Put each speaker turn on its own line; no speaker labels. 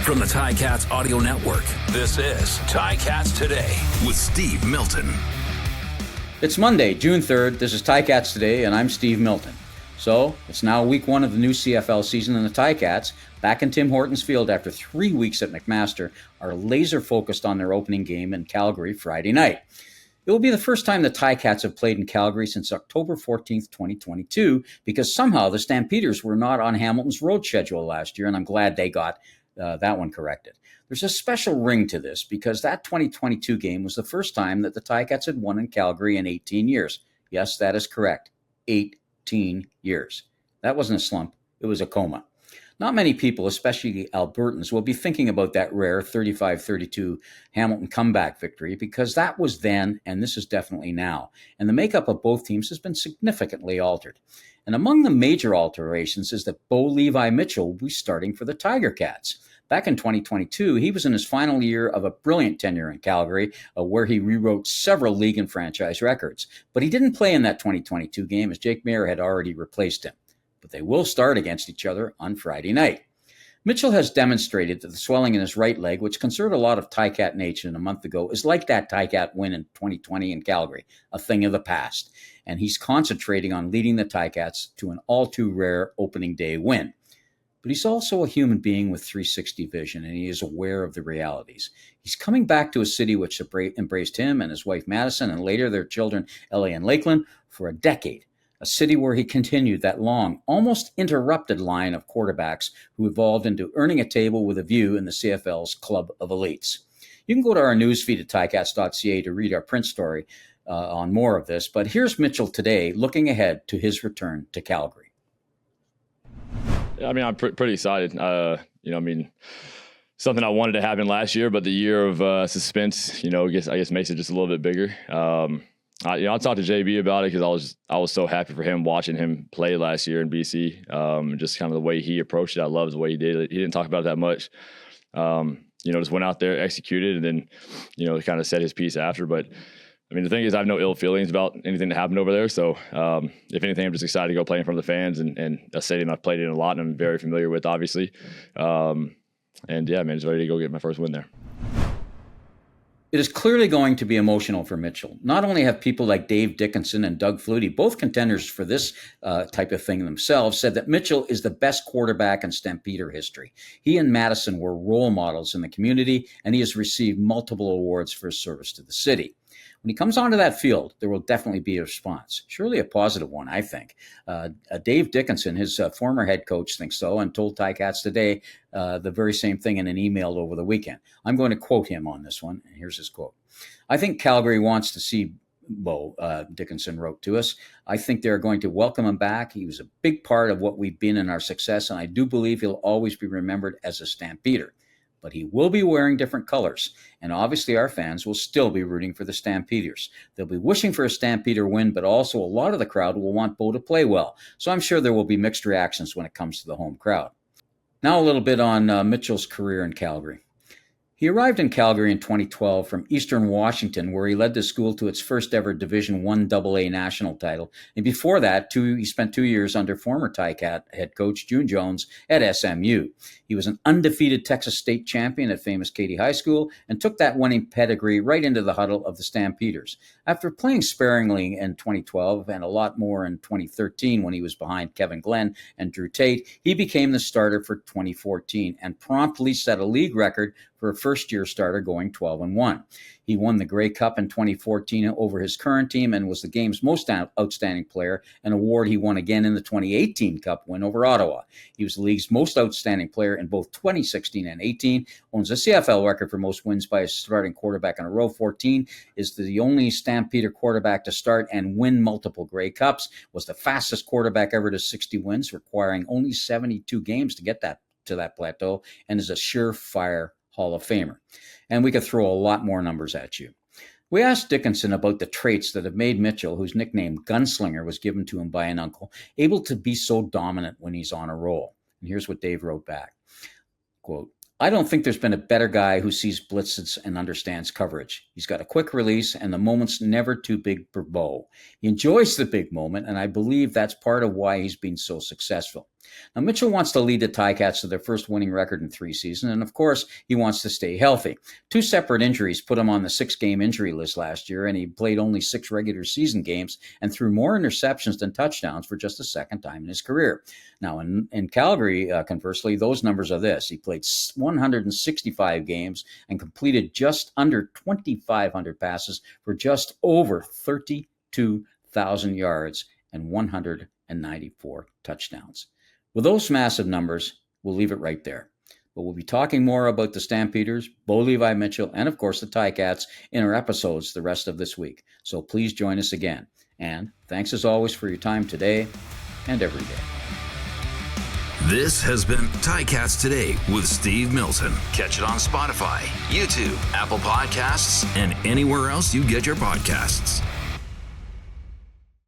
From the Ticats Audio Network, this is Ticats Today with Steve Milton.
It's Monday, June 3rd. This is Ticats Today, and I'm Steve Milton. So, it's now week one of the new CFL season, and the Ticats, back in Tim Hortons Field after 3 weeks at McMaster, are laser-focused on their opening game in Calgary Friday night. It will be the first time the Ticats have played in Calgary since October 14th, 2022, because somehow the Stampeders were not on Hamilton's road schedule last year, and I'm glad they got that one corrected. There's a special ring to this because that 2022 game was the first time that the Ticats had won in Calgary in 18 years. Yes, that is correct. 18 years. That wasn't a slump. It was a coma. Not many people, especially Albertans, will be thinking about that rare 35-32 Hamilton comeback victory because that was then and this is definitely now. And the makeup of both teams has been significantly altered. And among the major alterations is that Bo Levi Mitchell will be starting for the Tiger Cats. Back in 2022, he was in his final year of a brilliant tenure in Calgary, where he rewrote several league and franchise records. But he didn't play in that 2022 game as Jake Maier had already replaced him. But they will start against each other on Friday night. Mitchell has demonstrated that the swelling in his right leg, which concerned a lot of Ticat Nation a month ago, is like that Ticat win in 2020 in Calgary, a thing of the past. And he's concentrating on leading the Ticats to an all-too-rare opening day win. But he's also a human being with 360 vision, and he is aware of the realities. He's coming back to a city which embraced him and his wife Madison, and later their children Ellie and Lakeland, for a decade. A city where he continued that long, almost interrupted line of quarterbacks who evolved into earning a table with a view in the CFL's Club of Elites. You can go to our newsfeed at ticats.ca to read our print story on more of this, but here's Mitchell today looking ahead to his return to Calgary.
I mean, I'm pretty excited. Something I wanted to happen last year, but the year of suspense, I guess makes it just a little bit bigger. I talked to JB about it because I was so happy for him watching him play last year in BC. Just kind of the way he approached it. I love the way he did it. He didn't talk about it that much. Just went out there, executed, and then, kind of said his piece after. But I mean, the thing is, I have no ill feelings about anything that happened over there. So if anything, I'm just excited to go play in front of the fans and a stadium I've played in a lot and I'm very familiar with, obviously. Just ready to go get my first win there.
It is clearly going to be emotional for Mitchell. Not only have people like Dave Dickenson and Doug Flutie, both contenders for this type of thing themselves, said that Mitchell is the best quarterback in Stampeder history. He and Madison were role models in the community, and he has received multiple awards for his service to the city. When he comes onto that field, there will definitely be a response. Surely a positive one, I think. Dave Dickenson, his former head coach, thinks so and told Ticats Today the very same thing in an email over the weekend. I'm going to quote him on this one, and here's his quote. I think Calgary wants to see Bo, Dickenson wrote to us. I think they're going to welcome him back. He was a big part of what we've been in our success, and I do believe he'll always be remembered as a Stampeder. But he will be wearing different colors, and obviously our fans will still be rooting for the Stampeders. They'll be wishing for a Stampeder win, but also a lot of the crowd will want Bo to play well, so I'm sure there will be mixed reactions when it comes to the home crowd. Now a little bit on Mitchell's career in Calgary. He arrived in Calgary in 2012 from Eastern Washington, where he led the school to its first ever Division I AA national title. And before that, he spent 2 years under former Ticat head coach June Jones at SMU. He was an undefeated Texas State champion at famous Katy High School and took that winning pedigree right into the huddle of the Stampeders. After playing sparingly in 2012 and a lot more in 2013 when he was behind Kevin Glenn and Drew Tate, he became the starter for 2014 and promptly set a league record for a first-year starter going 12-1. He won the Grey Cup in 2014 over his current team and was the game's most outstanding player, an award he won again in the 2018 Cup win over Ottawa. He was the league's most outstanding player in both 2016 and 18, owns a CFL record for most wins by a starting quarterback in a row, 14, is the only Stampeder quarterback to start and win multiple Grey Cups, was the fastest quarterback ever to 60 wins, requiring only 72 games to get to that plateau, and is a surefire Hall of Famer. And we could throw a lot more numbers at you. We asked Dickenson about the traits that have made Mitchell, whose nickname Gunslinger was given to him by an uncle, able to be so dominant when he's on a roll. And here's what Dave wrote back. Quote, I don't think there's been a better guy who sees blitzes and understands coverage. He's got a quick release, and the moment's never too big for Bo. He enjoys the big moment, and I believe that's part of why he's been so successful. Now, Mitchell wants to lead the Ticats to their first winning record in 3 seasons, and of course, he wants to stay healthy. 2 separate injuries put him on the 6-game injury list last year, and he played only 6 regular season games and threw more interceptions than touchdowns for just the second time in his career. Now, in Calgary, conversely, those numbers are this. He played 165 games and completed just under 2,500 passes for just over 32,000 yards and 194 touchdowns. With those massive numbers, we'll leave it right there. But we'll be talking more about the Stampeders, Bo Levi Mitchell, and of course the Ticats in our episodes the rest of this week. So please join us again. And thanks as always for your time today and every day.
This has been Ticats Today with Steve Milton. Catch it on Spotify, YouTube, Apple Podcasts, and anywhere else you get your podcasts.